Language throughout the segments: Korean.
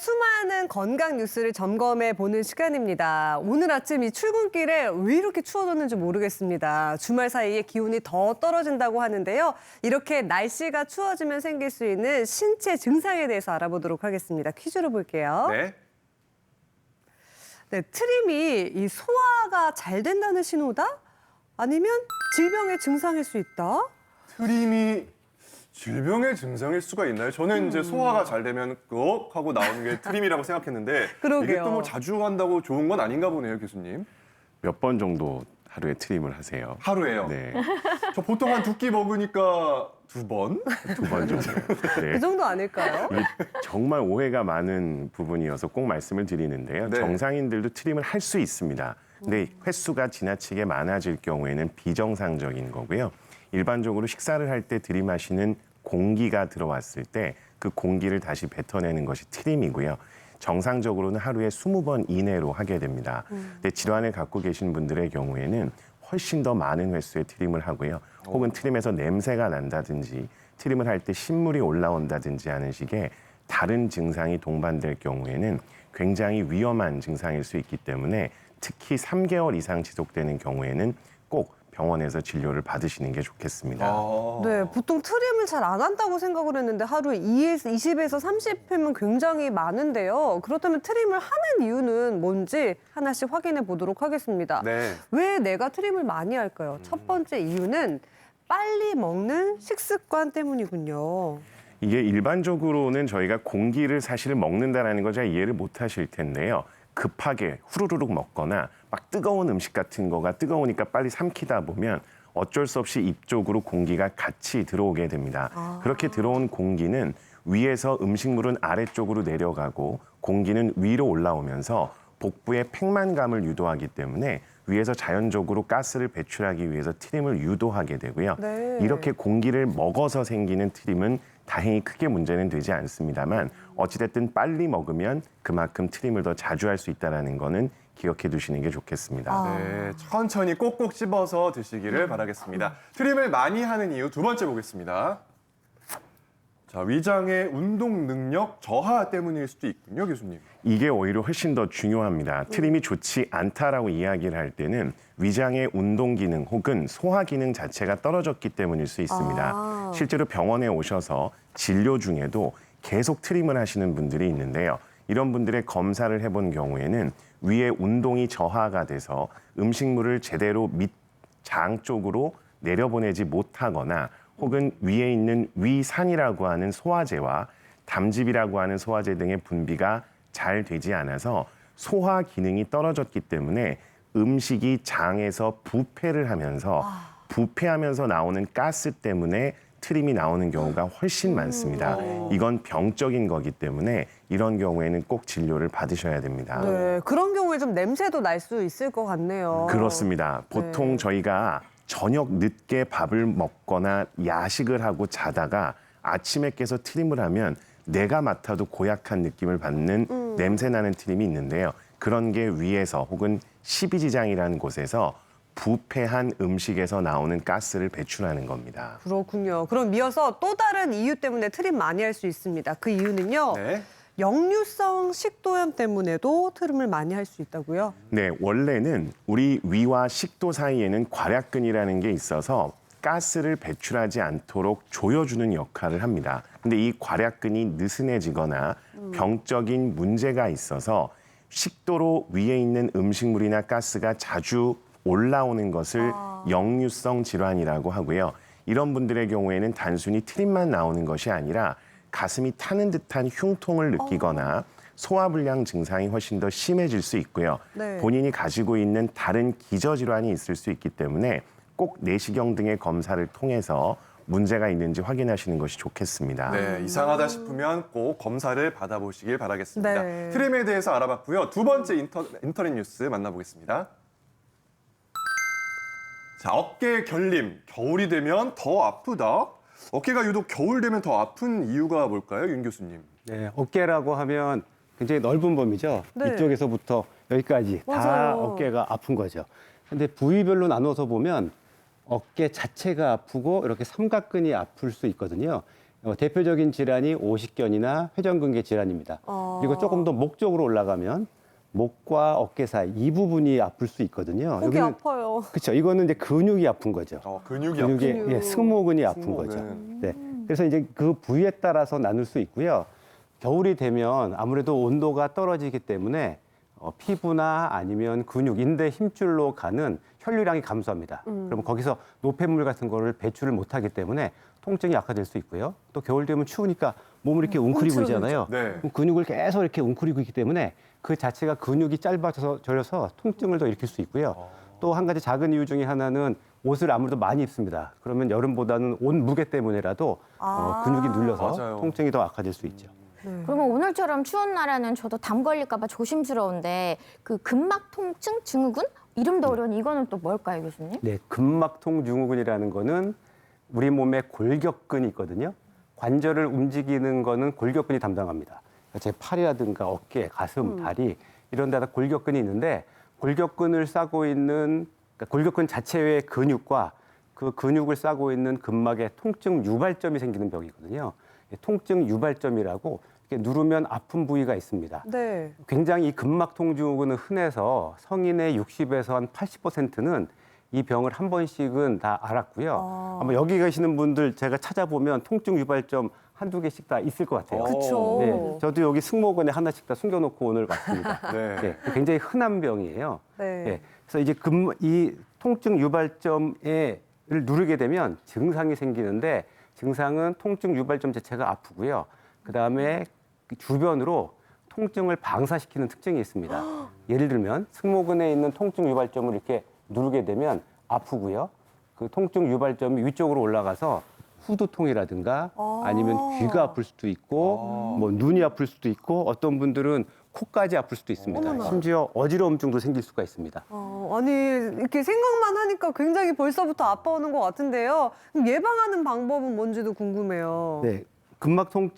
수많은 건강 뉴스를 점검해 보는 시간입니다. 오늘 아침 이 출근길에 왜 이렇게 추워졌는지 모르겠습니다. 주말 사이에 기온이 더 떨어진다고 하는데요. 이렇게 날씨가 추워지면 생길 수 있는 신체 증상에 대해서 알아보도록 하겠습니다. 퀴즈로 볼게요. 네. 네, 트림이 이 소화가 잘 된다는 신호다? 아니면 질병의 증상일 수 있다? 트림이 질병의 증상일 수가 있나요? 저는 이제 소화가 잘 되면 꺽 하고 나오는 게 트림이라고 생각했는데 그러게요. 이게 또 뭐 자주 한다고 좋은 건 아닌가 보네요, 교수님. 몇 번 정도 하루에 트림을 하세요? 하루에요. 네, 저 보통 한 2끼 먹으니까 2번? 2번 정도. 네. 그 정도 아닐까요? 이게 정말 오해가 많은 부분이어서 꼭 말씀을 드리는데요. 네. 정상인들도 트림을 할 수 있습니다. 근데 횟수가 지나치게 많아질 경우에는 비정상적인 거고요. 일반적으로 식사를 할 때 들이마시는 공기가 들어왔을 때 그 공기를 다시 뱉어내는 것이 트림이고요. 정상적으로는 하루에 20번 이내로 하게 됩니다. 근데 질환을 갖고 계신 분들의 경우에는 훨씬 더 많은 횟수의 트림을 하고요. 혹은 트림에서 냄새가 난다든지 트림을 할 때 신물이 올라온다든지 하는 식의 다른 증상이 동반될 경우에는 굉장히 위험한 증상일 수 있기 때문에 특히 3개월 이상 지속되는 경우에는 꼭 병원에서 진료를 받으시는 게 좋겠습니다. 네, 보통 트림을 잘 안 한다고 생각을 했는데 하루에 20에서 30회면 굉장히 많은데요. 그렇다면 트림을 하는 이유는 뭔지 하나씩 확인해 보도록 하겠습니다. 네. 왜 내가 트림을 많이 할까요? 첫 번째 이유는 빨리 먹는 식습관 때문이군요. 이게 일반적으로는 저희가 공기를 사실 먹는다라는 걸 잘 이해를 못 하실 텐데요. 급하게 후루룩 먹거나 막 뜨거운 음식 같은 거가 뜨거우니까 빨리 삼키다 보면 어쩔 수 없이 입 쪽으로 공기가 같이 들어오게 됩니다. 그렇게 들어온 공기는 위에서 음식물은 아래쪽으로 내려가고 공기는 위로 올라오면서 복부에 팽만감을 유도하기 때문에 위에서 자연적으로 가스를 배출하기 위해서 트림을 유도하게 되고요. 네. 이렇게 공기를 먹어서 생기는 트림은 다행히 크게 문제는 되지 않습니다만 어찌됐든 빨리 먹으면 그만큼 트림을 더 자주 할 수 있다는 거는 기억해 두시는 게 좋겠습니다. 네, 천천히 꼭꼭 씹어서 드시기를 바라겠습니다. 트림을 많이 하는 이유 두 번째 보겠습니다. 자, 위장의 운동 능력 저하 때문일 수도 있군요, 교수님. 이게 오히려 훨씬 더 중요합니다. 트림이 좋지 않다라고 이야기를 할 때는 위장의 운동 기능 혹은 소화 기능 자체가 떨어졌기 때문일 수 있습니다. 실제로 병원에 오셔서 진료 중에도 계속 트림을 하시는 분들이 있는데요. 이런 분들의 검사를 해본 경우에는 위의 운동이 저하가 돼서 음식물을 제대로 밑장 쪽으로 내려보내지 못하거나 혹은 위에 있는 위산이라고 하는 소화제와 담즙이라고 하는 소화제 등의 분비가 잘 되지 않아서 소화 기능이 떨어졌기 때문에 음식이 장에서 부패를 하면서 부패하면서 나오는 가스 때문에 트림이 나오는 경우가 훨씬 많습니다. 이건 병적인 거기 때문에 이런 경우에는 꼭 진료를 받으셔야 됩니다. 네, 그런 경우에 좀 냄새도 날 수 있을 것 같네요. 그렇습니다. 보통 저희가 저녁 늦게 밥을 먹거나 야식을 하고 자다가 아침에 깨서 트림을 하면 내가 맡아도 고약한 느낌을 받는 냄새나는 트림이 있는데요. 그런 게 위에서 혹은 십이지장이라는 곳에서 부패한 음식에서 나오는 가스를 배출하는 겁니다. 그렇군요. 그럼 이어서 또 다른 이유 때문에 트림 많이 할 수 있습니다. 그 이유는요. 네. 역류성 식도염 때문에도 트림을 많이 할 수 있다고요? 네, 원래는 우리 위와 식도 사이에는 괄약근이라는 게 있어서 가스를 배출하지 않도록 조여주는 역할을 합니다. 근데 이 괄약근이 느슨해지거나 병적인 문제가 있어서 식도로 위에 있는 음식물이나 가스가 자주 올라오는 것을 역류성 질환이라고 하고요. 이런 분들의 경우에는 단순히 트림만 나오는 것이 아니라 가슴이 타는 듯한 흉통을 느끼거나 소화불량 증상이 훨씬 더 심해질 수 있고요. 네. 본인이 가지고 있는 다른 기저질환이 있을 수 있기 때문에 꼭 내시경 등의 검사를 통해서 문제가 있는지 확인하시는 것이 좋겠습니다. 네, 이상하다 싶으면 꼭 검사를 받아보시길 바라겠습니다. 네. 트림에 대해서 알아봤고요. 두 번째 인터넷 뉴스 만나보겠습니다. 자, 어깨 결림, 겨울이 되면 더 아프다. 어깨가 유독 겨울 되면 더 아픈 이유가 뭘까요, 윤 교수님? 네, 어깨라고 하면 굉장히 넓은 범위죠. 네. 이쪽에서부터 여기까지 다 맞아요. 어깨가 아픈 거죠. 근데 부위별로 나눠서 보면 어깨 자체가 아프고 이렇게 삼각근이 아플 수 있거든요. 대표적인 질환이 오십견이나 회전근개 질환입니다. 그리고 조금 더 목 쪽으로 올라가면 목과 어깨 사이 이 부분이 아플 수 있거든요. 목이 아파요. 그렇죠. 이거는 이제 근육이 아픈 거죠. 근육이 근육의 근육. 예, 승모근이 아픈 승모근. 거죠. 네. 그래서 이제 그 부위에 따라서 나눌 수 있고요. 겨울이 되면 아무래도 온도가 떨어지기 때문에 피부나 아니면 근육, 인대 힘줄로 가는 혈류량이 감소합니다. 그러면 거기서 노폐물 같은 거를 배출을 못하기 때문에 통증이 악화될 수 있고요. 또 겨울 되면 추우니까 몸을 이렇게 웅크리고 있잖아요. 네. 그럼 근육을 계속 이렇게 웅크리고 있기 때문에 그 자체가 근육이 짧아져서 절여서 통증을 더 일으킬 수 있고요. 또 한 가지 작은 이유 중에 하나는 옷을 아무래도 많이 입습니다. 그러면 여름보다는 옷 무게 때문에라도 근육이 눌려서 맞아요. 통증이 더 악화될 수 있죠. 그러면 오늘처럼 추운 날에는 저도 담 걸릴까 봐 조심스러운데 그 근막 통증 증후군 이름도 어려운 이거는 또 뭘까요, 교수님? 네, 근막통 증후군이라는 거는 우리 몸에 골격근이 있거든요. 관절을 움직이는 거는 골격근이 담당합니다. 제 팔이라든가 어깨, 가슴, 다리 이런 데다 골격근이 있는데 골격근을 싸고 있는 그러니까 골격근 자체의 근육과 그 근육을 싸고 있는 근막에 통증 유발점이 생기는 병이거든요. 통증 유발점이라고 이렇게 누르면 아픈 부위가 있습니다. 네. 굉장히 이 근막통 증후군은 흔해서 성인의 60에서 한 80%는 이 병을 한 번씩은 다 알았고요. 아마 여기 계시는 분들 제가 찾아보면 통증 유발점 한두 개씩 다 있을 것 같아요. 그쵸. 네, 저도 여기 승모근에 하나씩 다 숨겨놓고 오늘 왔습니다. 네. 네, 굉장히 흔한 병이에요. 네. 네, 그래서 이제 이 통증 유발점을 누르게 되면 증상이 생기는데 증상은 통증 유발점 자체가 아프고요. 그다음에 주변으로 통증을 방사시키는 특징이 있습니다. 예를 들면 승모근에 있는 통증 유발점을 이렇게 누르게 되면 아프고요. 그 통증 유발점이 위쪽으로 올라가서 후두통이라든가 아니면 귀가 아플 수도 있고 뭐 눈이 아플 수도 있고 어떤 분들은 코까지 아플 수도 있습니다. 심지어 어지러움증도 생길 수가 있습니다. 아니 이렇게 생각만 하니까 굉장히 벌써부터 아파오는 것 같은데요. 그럼 예방하는 방법은 뭔지도 궁금해요. 네, 근막통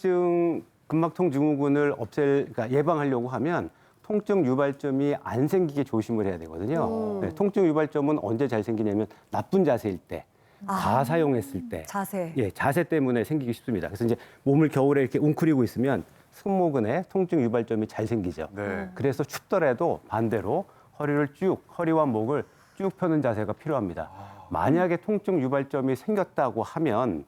증후군을 그러니까 예방하려고 하면 통증 유발점이 안 생기게 조심을 해야 되거든요. 네, 통증 유발점은 언제 잘 생기냐면 나쁜 자세일 때, 과사용했을 때, 자세. 예, 자세 때문에 생기기 쉽습니다. 그래서 이제 몸을 겨울에 이렇게 웅크리고 있으면 승모근에 통증 유발점이 잘 생기죠. 네. 그래서 춥더라도 반대로 허리와 목을 쭉 펴는 자세가 필요합니다. 만약에 통증 유발점이 생겼다고 하면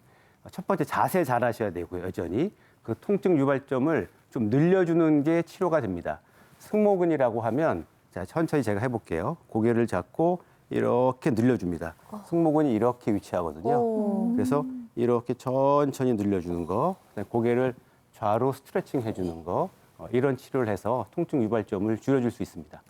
첫 번째 자세 잘 하셔야 되고요. 여전히 그 통증 유발점을 좀 늘려주는 게 치료가 됩니다. 승모근이라고 하면 자, 천천히 제가 해볼게요. 고개를 잡고 이렇게 늘려줍니다. 승모근이 이렇게 위치하거든요. 그래서 이렇게 천천히 늘려주는 거, 그다음에 고개를 좌로 스트레칭 해주는 거, 이런 치료를 해서 통증 유발점을 줄여줄 수 있습니다.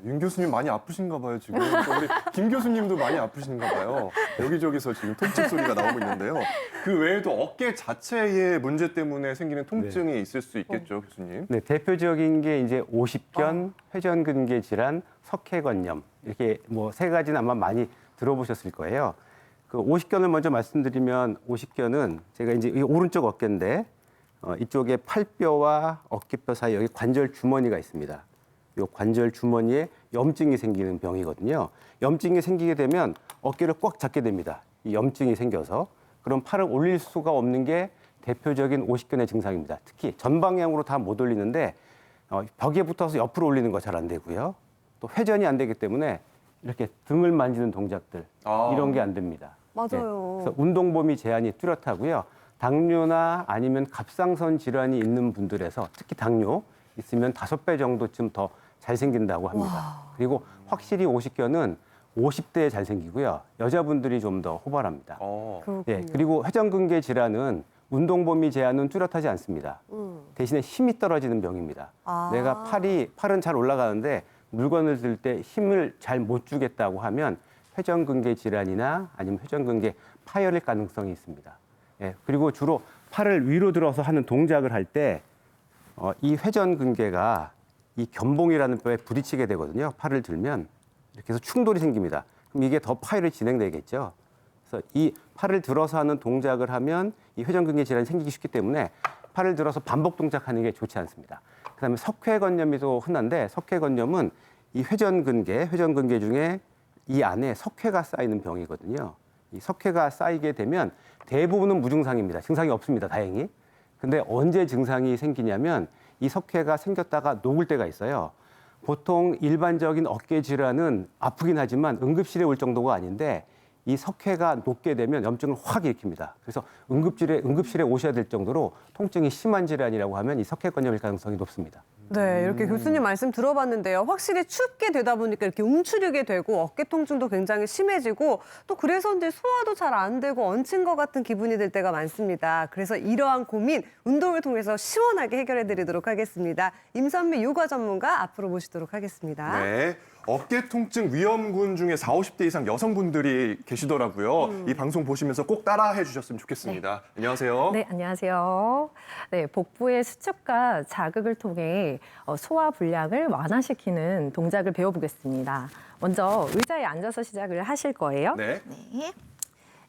윤 교수님 많이 아프신가 봐요, 지금. 또 우리 김 교수님도 많이 아프신가 봐요. 여기저기서 지금 통증 소리가 나오고 있는데요. 그 외에도 어깨 자체의 문제 때문에 생기는 통증이 있을 수 있겠죠, 교수님? 네, 대표적인 게 이제 오십견, 회전근개 질환, 석회관염 이렇게 뭐 세 가지는 아마 많이 들어보셨을 거예요. 그 오십견을 먼저 말씀드리면 오십견은 제가 이제 이 오른쪽 어깨인데 이쪽에 팔뼈와 어깨뼈 사이 여기 관절 주머니가 있습니다. 이 관절 주머니에 염증이 생기는 병이거든요. 염증이 생기게 되면 어깨를 꽉 잡게 됩니다. 이 염증이 생겨서 그럼 팔을 올릴 수가 없는 게 대표적인 오십견의 증상입니다. 특히 전방향으로 다 못 올리는데 벽에 붙어서 옆으로 올리는 거 잘 안 되고요. 또 회전이 안 되기 때문에 이렇게 등을 만지는 동작들 이런 게 안 됩니다. 맞아요. 그래서 운동 범위 제한이 뚜렷하고요. 당뇨나 아니면 갑상선 질환이 있는 분들에서 특히 당뇨 있으면 5배 정도쯤 더 잘 생긴다고 합니다. 그리고 확실히 오십견은 50대에 잘 생기고요. 여자분들이 좀 더 호발합니다. 그렇군요. 예, 그리고 회전근개 질환은 운동 범위 제한은 뚜렷하지 않습니다. 대신에 힘이 떨어지는 병입니다. 내가 팔은 잘 올라가는데 물건을 들 때 힘을 잘 못 주겠다고 하면 회전근개 질환이나 아니면 회전근개 파열일 가능성이 있습니다. 예, 그리고 주로 팔을 위로 들어서 하는 동작을 할 때 이 회전근개가 이 견봉이라는 뼈에 부딪히게 되거든요. 팔을 들면 이렇게 해서 충돌이 생깁니다. 그럼 이게 더 파열이 진행되겠죠. 그래서 이 팔을 들어서 하는 동작을 하면 이 회전근개 질환이 생기기 쉽기 때문에 팔을 들어서 반복 동작하는 게 좋지 않습니다. 그다음에 석회관염이 또 흔한데 석회관염은 이 회전근개 중에 이 안에 석회가 쌓이는 병이거든요. 이 석회가 쌓이게 되면 대부분은 무증상입니다. 증상이 없습니다. 다행히. 근데 언제 증상이 생기냐면 이 석회가 생겼다가 녹을 때가 있어요. 보통 일반적인 어깨 질환은 아프긴 하지만 응급실에 올 정도가 아닌데 이 석회가 녹게 되면 염증을 확 일으킵니다. 그래서 응급실에 오셔야 될 정도로 통증이 심한 질환이라고 하면 이 석회권염일 가능성이 높습니다. 네, 이렇게 교수님 말씀 들어봤는데요. 확실히 춥게 되다 보니까 이렇게 움츠리게 되고 어깨 통증도 굉장히 심해지고 또 그래서인지 소화도 잘 안 되고 얹힌 것 같은 기분이 들 때가 많습니다. 그래서 이러한 고민 운동을 통해서 시원하게 해결해 드리도록 하겠습니다. 임선미 요가 전문가 앞으로 모시도록 하겠습니다. 네. 어깨 통증 위험군 중에 40, 50대 이상 여성분들이 계시더라고요. 이 방송 보시면서 꼭 따라해 주셨으면 좋겠습니다. 안녕하세요. 네, 안녕하세요. 네, 복부의 수축과 자극을 통해 소화 불량을 완화시키는 동작을 배워보겠습니다. 먼저 의자에 앉아서 시작을 하실 거예요. 네.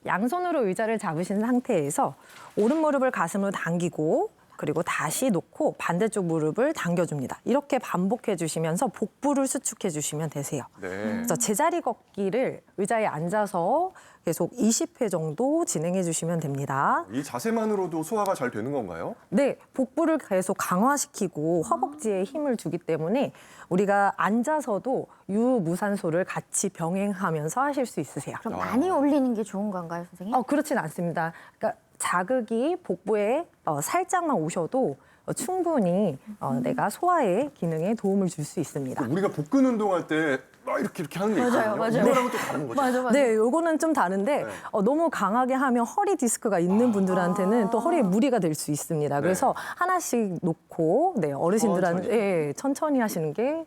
양손으로 의자를 잡으신 상태에서 오른 무릎을 가슴으로 당기고 그리고 다시 놓고 반대쪽 무릎을 당겨줍니다. 이렇게 반복해 주시면서 복부를 수축해 주시면 되세요. 네. 그래서 제자리 걷기를 의자에 앉아서 계속 20회 정도 진행해 주시면 됩니다. 이 자세만으로도 소화가 잘 되는 건가요? 네, 복부를 계속 강화시키고 허벅지에 힘을 주기 때문에 우리가 앉아서도 유무산소를 같이 병행하면서 하실 수 있으세요. 그럼 많이 올리는 게 좋은 건가요, 선생님? 그렇진 않습니다. 그러니까 자극이 복부에 살짝만 오셔도 충분히 내가 소화의 기능에 도움을 줄 수 있습니다. 우리가 복근 운동할 때 막 이렇게 하는 게 있거든요. 맞아요. 이거랑은 또 다른 거죠. 맞아. 네, 요거는 좀 다른데 네. 너무 강하게 하면 허리 디스크가 있는 분들한테는 또 허리에 무리가 될 수 있습니다. 그래서 하나씩 놓고 어르신들한테 천천히 하시는 게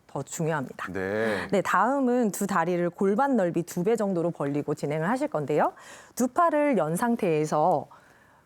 더 중요합니다. 네. 네, 다음은 두 다리를 골반 넓이 2배 정도로 벌리고 진행을 하실 건데요. 두 팔을 연 상태에서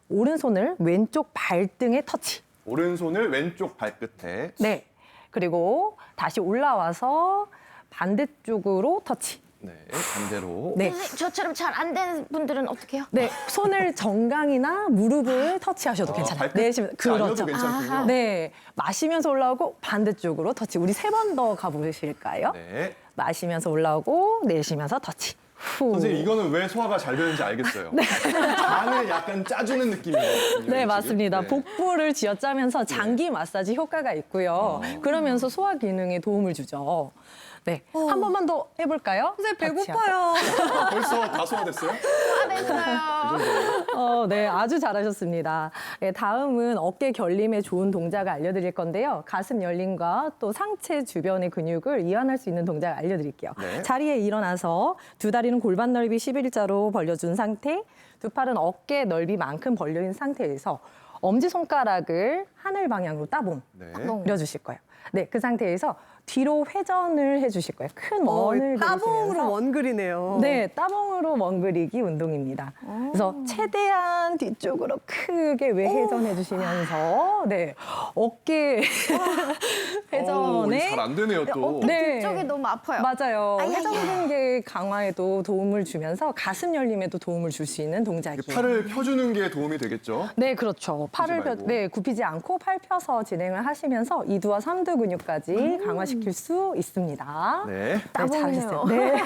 오른손을 왼쪽 발등에 터치. 오른손을 왼쪽 발끝에. 네. 그리고 다시 올라와서 반대쪽으로 터치. 네. 반대로. 네. 선생님, 저처럼 잘 안 되는 분들은 어떻게 해요? 네, 손을 정강이나 무릎을 터치하셔도 괜찮아요. 발끝 내쉬면 아니어도 괜찮군요. 네, 마시면서 올라오고 반대쪽으로 터치. 우리 3번 더 가보실까요? 네. 마시면서 올라오고 내쉬면서 터치. 후. 선생님 이거는 왜 소화가 잘 되는지 알겠어요. 간을 약간 짜주는 느낌이에요. 네, 맞습니다. 네. 복부를 쥐어짜면서 장기 마사지 효과가 있고요. 그러면서 소화 기능에 도움을 주죠. 네, 한 번만 더 해볼까요? 선생님 같이 하고. 배고파요. 벌써 다 소화됐어요? 네, 아주 잘하셨습니다. 네, 다음은 어깨 결림에 좋은 동작을 알려드릴 건데요. 가슴 열림과 또 상체 주변의 근육을 이완할 수 있는 동작을 알려드릴게요. 네. 자리에 일어나서 두 다리는 골반 넓이 11자로 벌려준 상태, 두 팔은 어깨 넓이만큼 벌려진 상태에서 엄지손가락을 하늘 방향으로 따봉 네. 그려주실 거예요. 네, 그 상태에서 뒤로 회전을 해주실 거예요. 큰 원을 따봉으로 그리시면서. 원 그리네요. 네, 따봉으로 원 그리기 운동입니다. 그래서 최대한 뒤쪽으로 크게 외회전해 주시면서 네, 어깨 회전에 잘 안 되네요 또. 네. 쪽이 너무 아파요. 맞아요. 아야야. 회전근개 강화에도 도움을 주면서 가슴 열림에도 도움을 줄 수 있는 동작이에요. 팔을 펴주는 게 도움이 되겠죠? 네, 그렇죠. 팔을 말고. 굽히지 않고 팔 펴서 진행을 하시면서 2두와 3두 근육까지 강화시킬 수 있습니다. 네. 잘하셨어요. 네.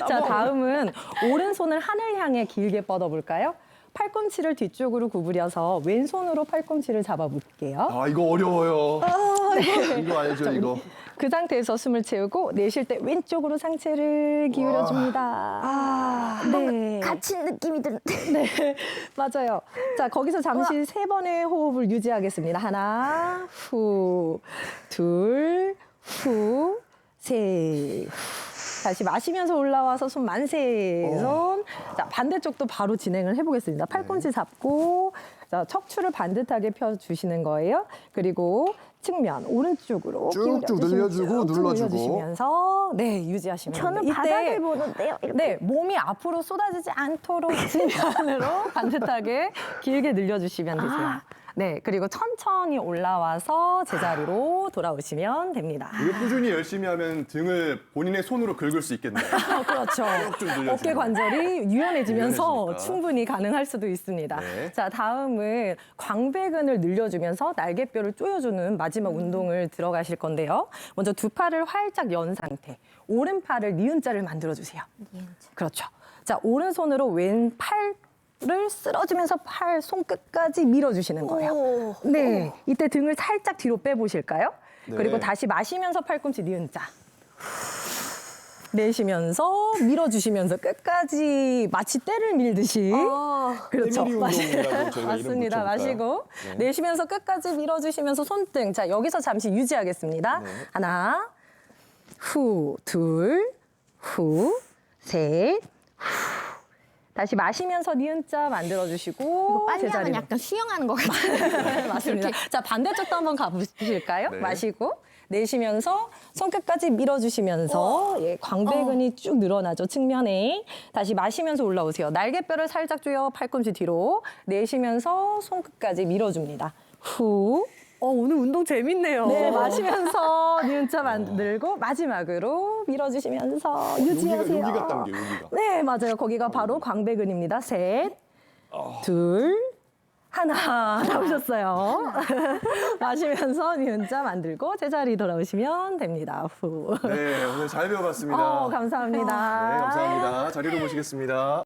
자, 다음은 오른손을 하늘 향해 길게 뻗어볼까요? 팔꿈치를 뒤쪽으로 구부려서 왼손으로 팔꿈치를 잡아볼게요. 아 이거 어려워요. 이거 알죠 이거. 그 상태에서 숨을 채우고 내쉴 때 왼쪽으로 상체를 기울여줍니다. 네. 갇힌 느낌이 드는데. 네, 맞아요. 자, 거기서 잠시 3번의 호흡을 유지하겠습니다. 하나, 후, 둘, 후, 셋. 다시 마시면서 올라와서 손 만세. 손. 자, 반대쪽도 바로 진행을 해보겠습니다. 팔꿈치 잡고, 자, 척추를 반듯하게 펴주시는 거예요. 그리고 측면 오른쪽으로 쭉쭉 기울여주시면 늘려주고 쭉쭉 눌러주고. 늘려주시면서 네, 유지하시면 저는 됩니다. 바닥을 보는데요. 이렇게. 네, 몸이 앞으로 쏟아지지 않도록 측면으로 반듯하게 길게 늘려주시면 되세요. 네, 그리고 천천히 올라와서 제자리로 돌아오시면 됩니다. 이거 꾸준히 열심히 하면 등을 본인의 손으로 긁을 수 있겠네요. 그렇죠. 쭉쭉 늘려주면. 어깨 관절이 유연해지면서 유연해지니까. 충분히 가능할 수도 있습니다. 네. 자, 다음은 광배근을 늘려주면서 날개뼈를 조여주는 마지막 운동을 들어가실 건데요. 먼저 두 팔을 활짝 연 상태, 오른팔을 니은자를 만들어주세요. 그렇죠. 자, 오른손으로 왼팔을 쓸어주면서 팔 손끝까지 밀어주시는 거예요. 네, 이때 등을 살짝 뒤로 빼보실까요? 네. 그리고 다시 마시면서 팔꿈치 니은자. 내쉬면서 밀어주시면서 끝까지 마치 때를 밀듯이. 그렇죠. 때밀이 운동이라고 저희가 이름 맞습니다. 붙여볼까요? 마시고 내쉬면서 끝까지 밀어주시면서 손등. 자, 여기서 잠시 유지하겠습니다. 네. 하나, 후, 둘, 후, 셋, 후. 다시 마시면서 니은자 만들어주시고 이거 빨리 하면 제자리로. 약간 수영하는 것 같아요. 맞습니다. 자, 반대쪽도 한번 가보실까요? 네. 마시고 내쉬면서 손끝까지 밀어주시면서 예, 광배근이 쭉 늘어나죠. 측면에. 다시 마시면서 올라오세요. 날개뼈를 살짝 조여 팔꿈치 뒤로. 내쉬면서 손끝까지 밀어줍니다. 후. 오늘 운동 재밌네요. 네, 마시면서 니은자 만들고 마지막으로 밀어주시면서 유지하세요. 여기가 당겨, 여기가. 네, 맞아요. 거기가 바로 광배근입니다. 셋, 둘, 하나 나오셨어요. 마시면서 니은자 만들고 제자리 돌아오시면 됩니다. 후. 네, 오늘 잘 배워봤습니다. 감사합니다. 네, 감사합니다. 자리로 모시겠습니다.